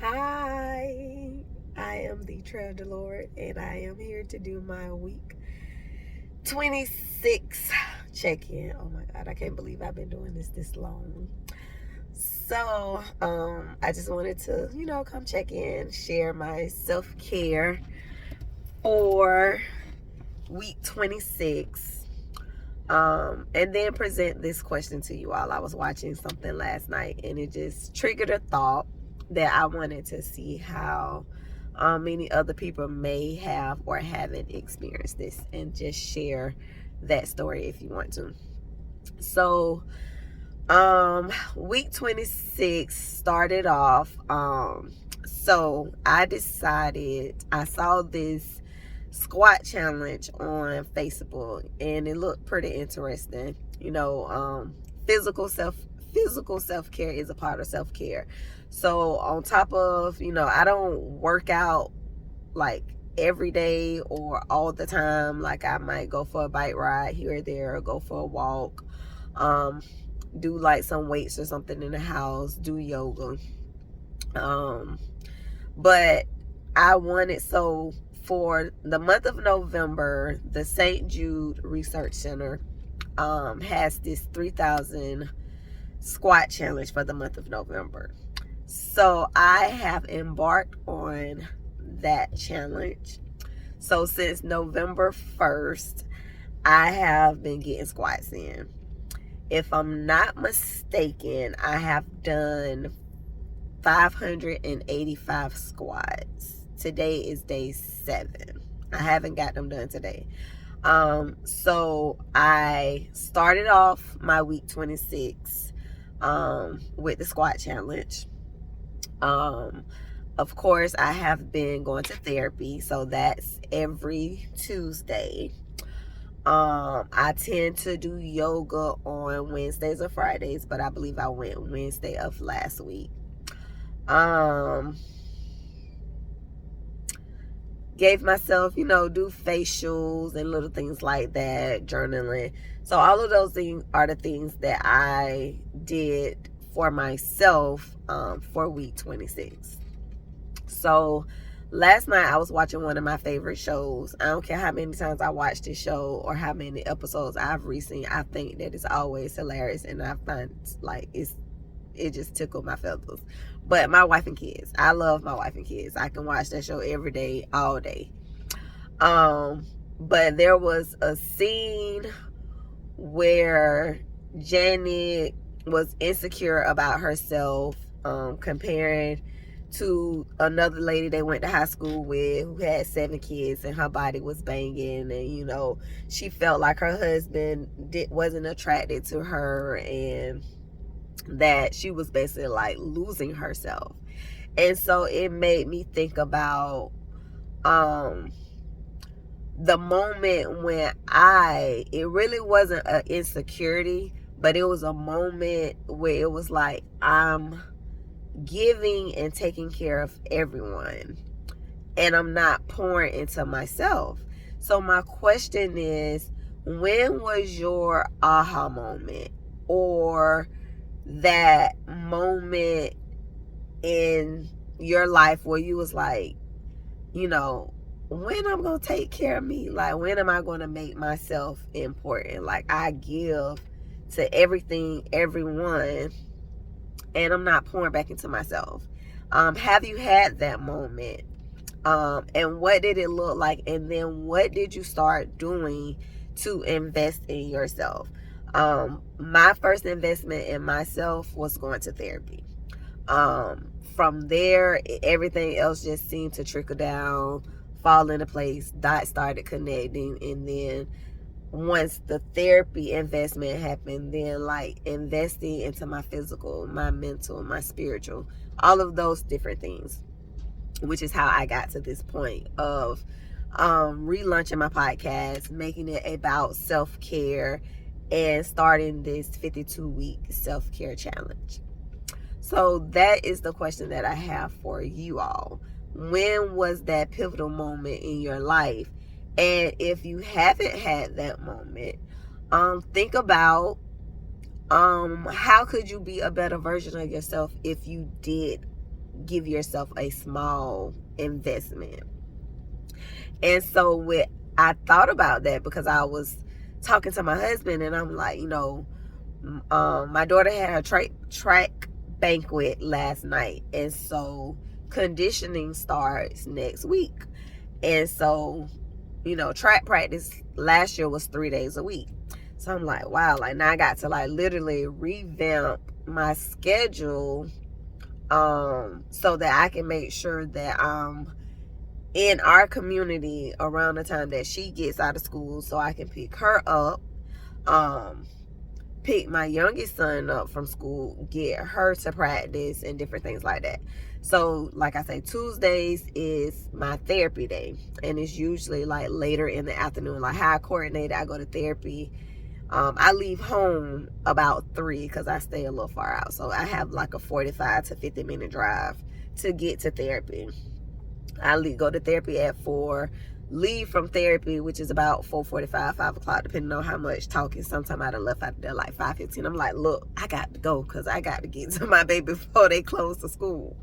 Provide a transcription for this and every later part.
Hi, I am the Treasure Lord, and I am here to do my week 26 check-in. Oh my God, I can't believe I've been doing this long. So, I just wanted to, come check in, share my self-care for week 26. And then present this question to you all. I was watching something last night and it just triggered a thought that I wanted to see how many other people may have or haven't experienced this, and just share that story if you want to. So, week 26 started off. So I decided, I saw this squat challenge on Facebook and it looked pretty interesting. Physical self-care is a part of self-care. So on top of, I don't work out like every day or all the time. Like I might go for a bike ride here or there, or go for a walk, do like some weights or something in the house, do yoga. But I wanted, so for the month of November, the St. Jude Research Center has this 3,000 squat challenge for the month of November. So I have embarked on that challenge. So since November 1st, I have been getting squats in. If I'm not mistaken, I have done 585 squats. Today is day 7. I haven't got them done today. So I started off my week 26 with the squat challenge. Of course, I have been going to therapy, so that's every Tuesday. I tend to do yoga on Wednesdays or Fridays, but I believe I went Wednesday of last week. Gave myself, do facials and little things like that, journaling. So all of those things are the things that I did for myself for week 26. So last night I was watching one of my favorite shows. I don't care how many times I watch this show or how many episodes I've seen. I think that it's always hilarious, and I find like it just tickled my feathers. But My Wife and Kids, I love My Wife and Kids. I can watch that show every day, all day. But there was a scene where Janet was insecure about herself, comparing to another lady they went to high school with who had 7 kids, and her body was banging, and she felt like her husband wasn't attracted to her, and that she was basically like losing herself. And so it made me think about the moment when it really wasn't an insecurity, but it was a moment where it was like, I'm giving and taking care of everyone, and I'm not pouring into myself. So my question is, when was your aha moment, or that moment in your life where you was like, when I'm gonna take care of me? Like, when am I gonna make myself important? Like, I give to everything, everyone, and I'm not pouring back into myself. Have you had that moment? And what did it look like? And then what did you start doing to invest in yourself? My first investment in myself was going to therapy. From there, everything else just seemed to trickle down, fall into place. Dots started connecting, and then once the therapy investment happened, then like investing into my physical, my mental, my spiritual, all of those different things, which is how I got to this point of relaunching my podcast, making it about self-care, and starting this 52-week self-care challenge. So that is the question that I have for you all. When was that pivotal moment in your life? And if you haven't had that moment, think about how could you be a better version of yourself if you did give yourself a small investment. And so I thought about that because I was talking to my husband, and I'm like, my daughter had her track banquet last night, and so conditioning starts next week. And so, track practice last year was 3 days a week. So I'm like, wow, like now I got to like literally revamp my schedule, so that I can make sure that I'm in our community around the time that she gets out of school, so I can pick her up, pick my youngest son up from school, get her to practice, and different things like that. So like I say, Tuesdays is my therapy day, and it's usually like later in the afternoon. Like how I coordinate, I go to therapy. I leave home about 3 because I stay a little far out, so I have like a 45 to 50 minute drive to get to therapy. I go to therapy at 4, leave from therapy, which is about 4:45, 5 o'clock, depending on how much talking. Sometimes I done left out there like 5:15. I'm like, look, I got to go because I got to get to my baby before they close the school.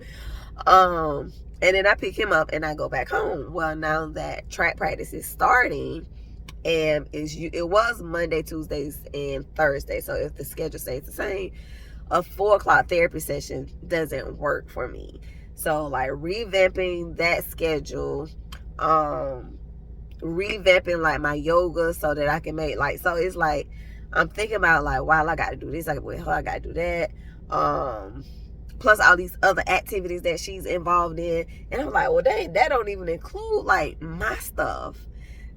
And then I pick him up and I go back home. Well, now that track practice is starting, and it was Monday, Tuesdays, and Thursday. So if the schedule stays the same, a 4 o'clock therapy session doesn't work for me. So like revamping that schedule, revamping like my yoga so that I can make like, so it's like I'm thinking about like, wow, I got to do this, I got to do that, plus all these other activities that she's involved in, and I'm like, well, dang, that don't even include like my stuff.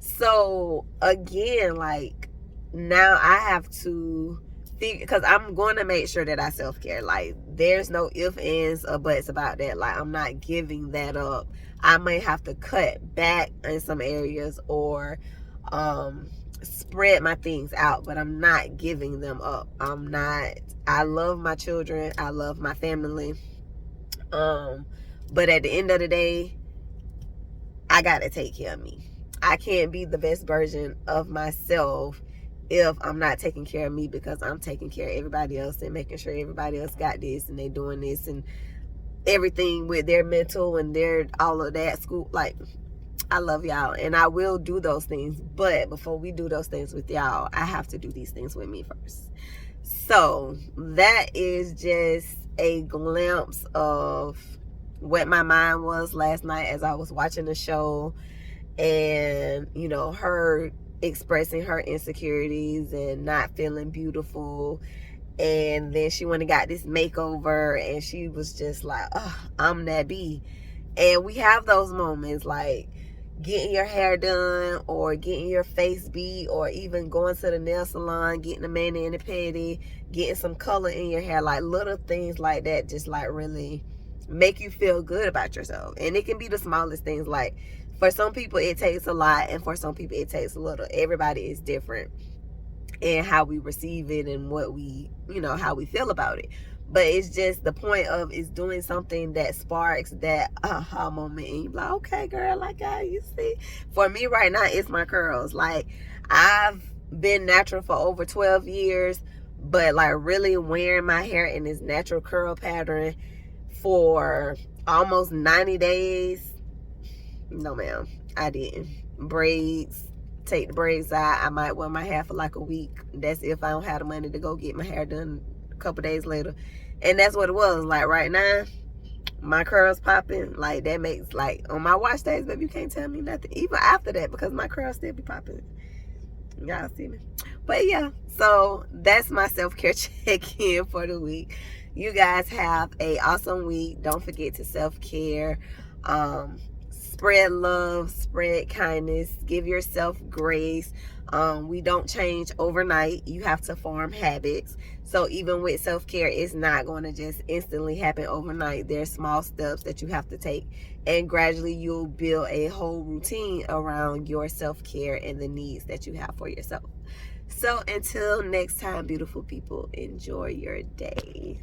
So again, like now I have to figure, because I'm going to make sure that I self-care. Like there's no ifs, ands, or buts about that. Like I'm not giving that up. I may have to cut back in some areas or spread my things out, but I'm not giving them up. I love my children, I love my family, but at the end of the day, I gotta take care of me. I can't be the best version of myself if I'm not taking care of me, because I'm taking care of everybody else and making sure everybody else got this and they doing this and everything with their mental and their all of that school. Like, I love y'all and I will do those things, but before we do those things with y'all, I have to do these things with me first. So that is just a glimpse of what my mind was last night as I was watching the show, and her expressing her insecurities and not feeling beautiful. And then she went and got this makeover and she was just like, oh, I'm that bee. And we have those moments, like getting your hair done or getting your face beat, or even going to the nail salon, getting a mani and a pedi, getting some color in your hair. Like little things like that just like really make you feel good about yourself. And it can be the smallest things. Like for some people it takes a lot, and for some people it takes a little. Everybody is different in how we receive it and what we, how we feel about it. But it's just the point of is doing something that sparks that aha moment, and you're like, okay, girl, like, you see. For me right now, it's my curls. Like, I've been natural for over 12 years, but like really wearing my hair in this natural curl pattern for almost 90 days, no ma'am, I didn't. Braids, take the braids out. I might wear my hair for like a week. That's if I don't have the money to go get my hair done a couple days later. And that's what it was. Like right now, my curls popping. Like that makes, like on my watch days, baby, you can't tell me nothing. Even after that, because my curls still be popping. Y'all see me? But yeah, so that's my self-care check-in for the week. You guys have a awesome week. Don't forget to self-care. Spread love, spread kindness, give yourself grace. We don't change overnight. You have to form habits. So even with self-care, it's not going to just instantly happen overnight. There's small steps that you have to take, and gradually you'll build a whole routine around your self-care and the needs that you have for yourself. So until next time, beautiful people, enjoy your day.